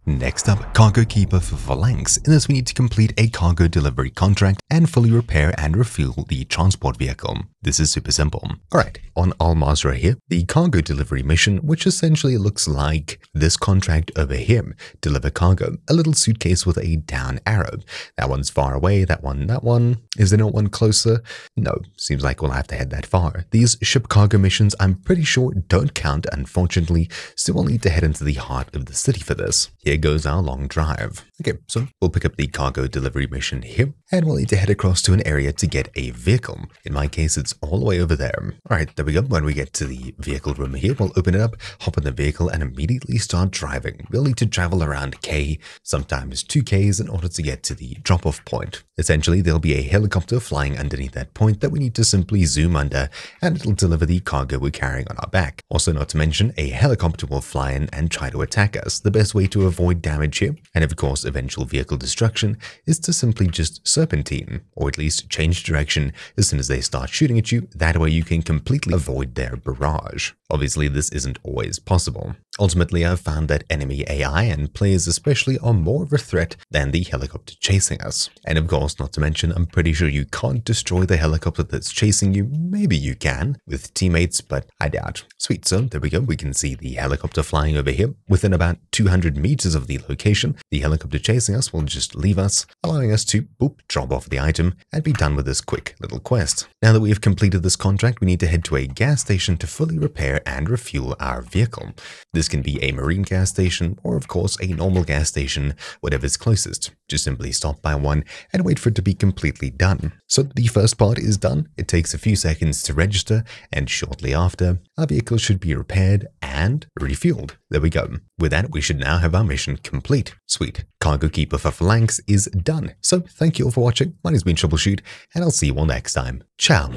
Next up, Cargo Keeper for Phalanx. In this we need to complete a cargo delivery contract and fully repair and refuel the transport vehicle. This is super simple. Alright, on Al Mazrah here, the cargo delivery mission, which essentially looks like this contract over here. Deliver cargo, a little suitcase with a down arrow. That one's far away, that one. Is there not one closer? No, seems like we'll have to head that far. These ship cargo missions, I'm pretty sure, don't count, unfortunately, so we'll need to head into the heart of the city for this. Here goes our long drive. Okay, so we'll pick up the cargo delivery mission here, and we'll need to head across to an area to get a vehicle. In my case, it's all the way over there. Alright, there we go. When we get to the vehicle room here, we'll open it up, hop in the vehicle, and immediately start driving. We'll need to travel around K, sometimes 2Ks, in order to get to the drop-off point. Essentially, there'll be a helicopter flying underneath that point that we need to simply zoom under, and it'll deliver the cargo we're carrying on our back. Also, not to mention, a helicopter will fly in and try to attack us. The best way to avoid damage here, and of course eventual vehicle destruction, is to simply just serpentine, or at least change direction as soon as they start shooting at you. That way you can completely avoid their barrage. Obviously, this isn't always possible. Ultimately, I've found that enemy AI and players especially are more of a threat than the helicopter chasing us. And of course, not to mention, I'm pretty sure you can't destroy the helicopter that's chasing you. Maybe you can with teammates, but I doubt. Sweet, so there we go. We can see the helicopter flying over here. Within about 200 meters of the location, the helicopter chasing us will just leave us, allowing us to, boop, drop off the item and be done with this quick little quest. Now that we've completed this contract, we need to head to a gas station to fully repair and refuel our vehicle. This can be a marine gas station or of course a normal gas station, whatever's closest. Just simply stop by one and wait for it to be completely done. So the first part is done. It takes a few seconds to register, and shortly after, our vehicle should be repaired and refueled. There we go. With that, we should now have our mission complete. Sweet. Cargo Keeper for Phalanx is done. So thank you all for watching. My name's been Troubleshoot, and I'll see you all next time. Ciao.